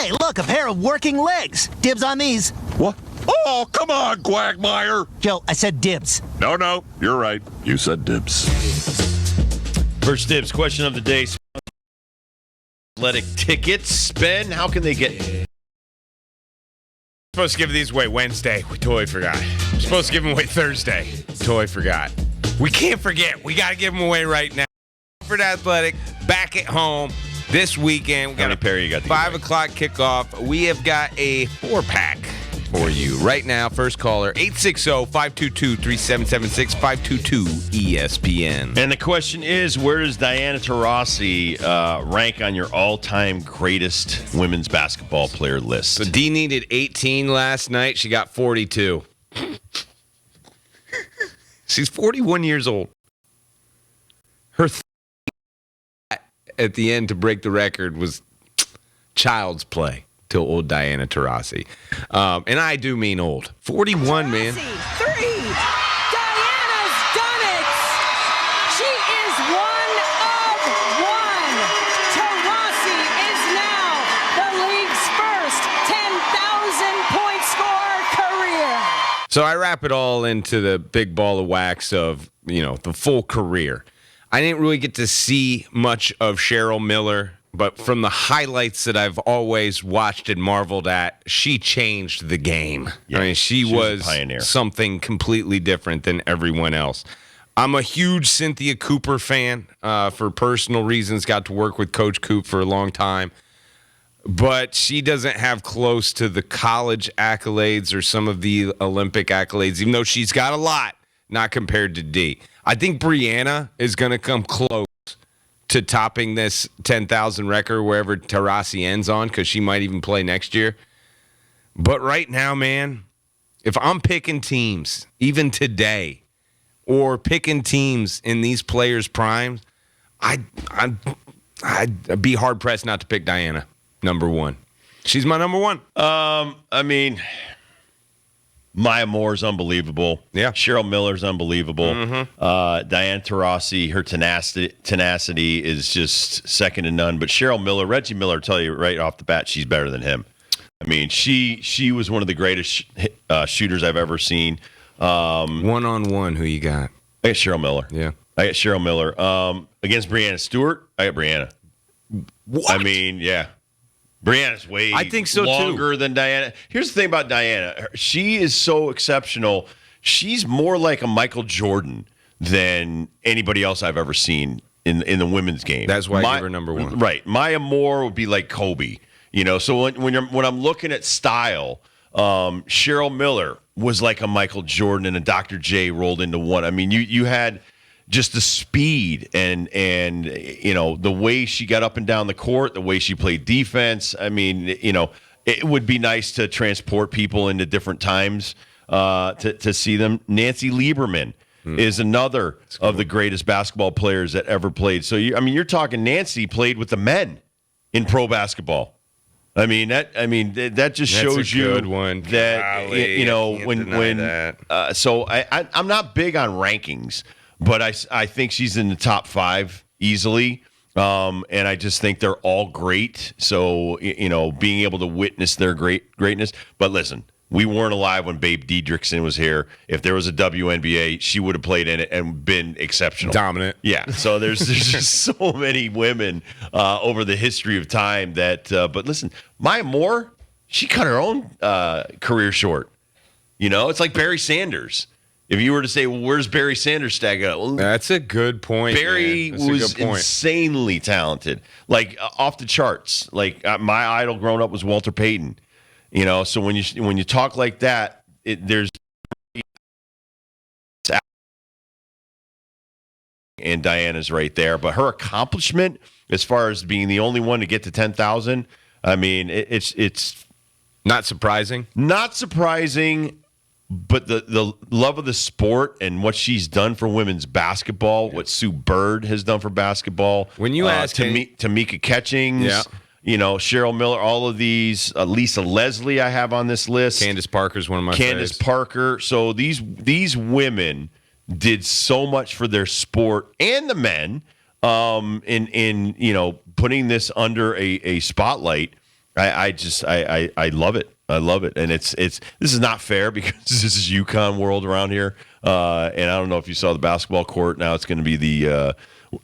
Hey, look, a pair of working legs. Dibs on these. What? Oh, come on, Quagmire. Joe, I said dibs. No, you're right. You said dibs. First dibs question of the day. Athletic tickets. Ben, how can they get... Supposed to give these away Wednesday. We totally forgot. We're supposed to give them away Thursday. Totally forgot. We can't forget. We got to give them away right now. Hartford Athletic back at home this weekend. We got a pair you got? 5 o'clock kickoff. We have got a 4-pack for you right now. First caller, 860-522-3776, 522-ESPN. And the question is, where does Diana Taurasi rank on your all-time greatest women's basketball player list? So D needed 18 last night. She got 42. She's 41 years old. Her at the end to break the record was child's play to old Diana Taurasi. And I do mean old. 41, man. 3. Diana's done it. She is one of one. Taurasi is now the league's first 10,000-point scorer career. So I wrap it all into the big ball of wax of, the full career. I didn't really get to see much of Cheryl Miller, but from the highlights that I've always watched and marveled at, she changed the game. Yeah, I mean, she was a pioneer. Something completely different than everyone else. I'm a huge Cynthia Cooper fan for personal reasons. Got to work with Coach Coop for a long time. But she doesn't have close to the college accolades or some of the Olympic accolades, even though she's got a lot, not compared to D. I think Brianna is going to come close to topping this 10,000 record wherever Taurasi ends on, because she might even play next year. But right now, man, if I'm picking teams, even today, or picking teams in these players' primes, I'd be hard-pressed not to pick Diana, number one. She's my number one. Maya Moore's unbelievable. Yeah. Cheryl Miller's unbelievable. Mm-hmm. Diana Taurasi, her tenacity is just second to none. But Cheryl Miller, Reggie Miller, tell you right off the bat, she's better than him. I mean, she was one of the greatest shooters I've ever seen. One-on-one, who you got? I got Cheryl Miller. Yeah. I got Cheryl Miller. Against Brianna Stewart, I got Brianna. What? I mean, yeah. Brianna's way I think so longer than Diana. Here's the thing about Diana. She is so exceptional. She's more like a Michael Jordan than anybody else I've ever seen in the women's game. That's why I give her number one. Right. Maya Moore would be like Kobe. So when I'm looking at style, Cheryl Miller was like a Michael Jordan and a Dr. J rolled into one. I mean, you had just the speed and the way she got up and down the court, the way she played defense. I mean, it would be nice to transport people into different times to see them. Nancy Lieberman is another of the greatest basketball players that ever played. So you're talking Nancy played with the men in pro basketball. That just shows you good one. that so I'm not big on rankings. But I think she's in the top 5 easily, and I just think they're all great. So, being able to witness their greatness. But listen, we weren't alive when Babe Diedrichson was here. If there was a WNBA, she would have played in it and been exceptional. Dominant. Yeah, so there's just so many women over the history of time that but listen, Maya Moore, she cut her own career short. It's like Barry Sanders. If you were to say, well, where's Barry Sanders stack up? Well, that's a good point. Barry was insanely talented, like off the charts. Like my idol growing up was Walter Payton. So when you talk like that, there's and Diana's right there. But her accomplishment, as far as being the only one to get to 10,000, I mean, it's not surprising. Not surprising. But the love of the sport and what she's done for women's basketball, what Sue Bird has done for basketball. When you ask Tamika Catchings, Cheryl Miller, all of these, Lisa Leslie I have on this list. Candace Parker's one of my favorites. Parker. So these women did so much for their sport and the men in putting this under a spotlight. I love it. I love it, and this is not fair because this is UConn world around here, and I don't know if you saw the basketball court. Now it's going to be the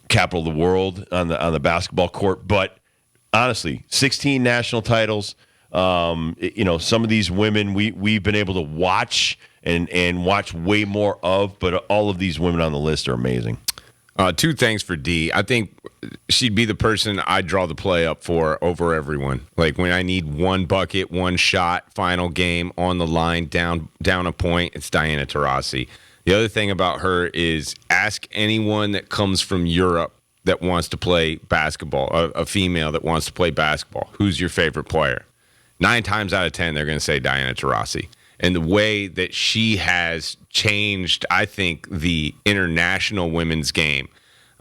capital of the world on the basketball court. But honestly, 16 national titles. Some of these women we've been able to watch and watch way more of, but all of these women on the list are amazing. Two things for D. I think she'd be the person I'd draw the play up for over everyone. Like when I need one bucket, one shot, final game on the line, down a point, it's Diana Taurasi. The other thing about her is ask anyone that comes from Europe that wants to play basketball, a female that wants to play basketball, who's your favorite player? 9 times out of 10, they're going to say Diana Taurasi. And the way that she has changed, I think, the international women's game,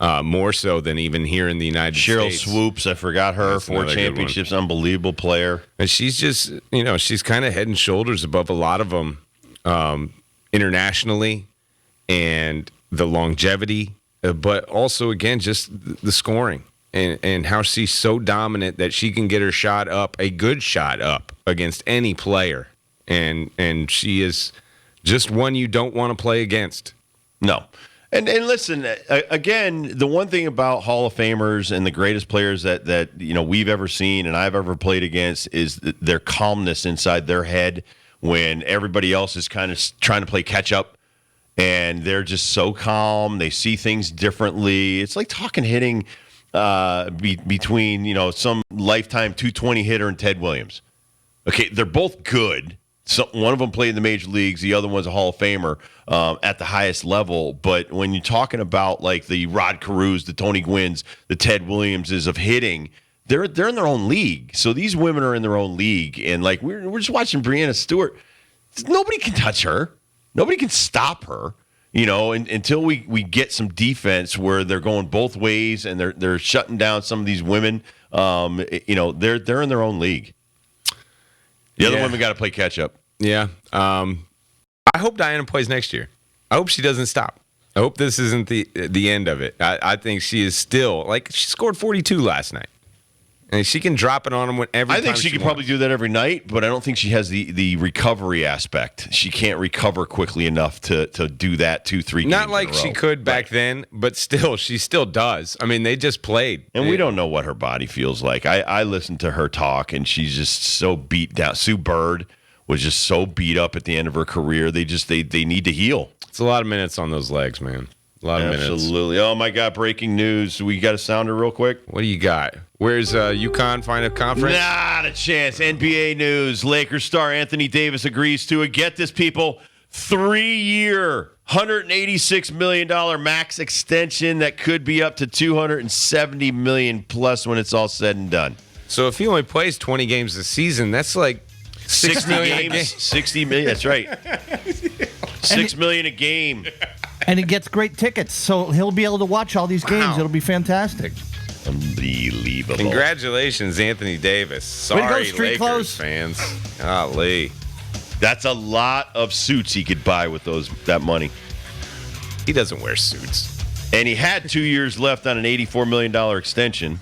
more so than even here in the United States. Cheryl Swoops, I forgot her. That's 4 another championships, unbelievable player. And she's just, she's kind of head and shoulders above a lot of them internationally, and the longevity, but also, again, just the scoring. And how she's so dominant that she can get her shot up, a good shot up, against any player. And she is just one you don't want to play against. No. And listen, again, the one thing about Hall of Famers and the greatest players that we've ever seen and I've ever played against is their calmness inside their head when everybody else is kind of trying to play catch up, and they're just so calm. They see things differently. It's like hitting between some lifetime 220 hitter and Ted Williams. Okay, they're both good. So one of them played in the major leagues. The other one's a Hall of Famer at the highest level. But when you're talking about like the Rod Carews, the Tony Gwynns, the Ted Williamses of hitting, they're in their own league. So these women are in their own league. And like we're just watching Breanna Stewart. Nobody can touch her. Nobody can stop her. Until we get some defense where they're going both ways and they're shutting down some of these women. They're in their own league. The other women got to play catch up. Yeah. I hope Diana plays next year. I hope she doesn't stop. I hope this isn't the end of it. I think she is still, she scored 42 last night. And she can drop it on them every time. I think she could probably do that every night, but I don't think she has the recovery aspect. She can't recover quickly enough to do that 2-3 games Not like she could back then, but still, she still does. I mean, they just played. And we don't know what her body feels like. I listened to her talk, and she's just so beat down. Sue Bird was just so beat up at the end of her career. They need to heal. It's a lot of minutes on those legs, man. A lot of minutes. Absolutely. Oh, my God, breaking news. We got a sounder real quick? What do you got? Where's UConn find a conference? Not a chance. NBA news. Lakers star Anthony Davis agrees to get this, people, 3-year, $186 million max extension that could be up to $270 million plus when it's all said and done. So if he only plays 20 games a season, that's like 60 games. 60 million. That's right. $6 million a game. And he gets great tickets, so he'll be able to watch all these games. It'll be fantastic. Unbelievable. Congratulations, Anthony Davis. Sorry, Way to go, street Lakers clothes. fans. Golly. That's a lot of suits he could buy with that money. He doesn't wear suits. And he had 2 years left on an $84 million extension.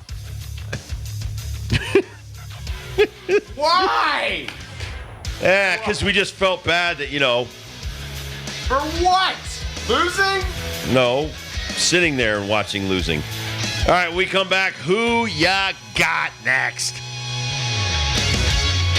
Why? Yeah, because we just felt bad that, For what? Losing? No, sitting there and watching losing. All right, we come back. Who ya got next?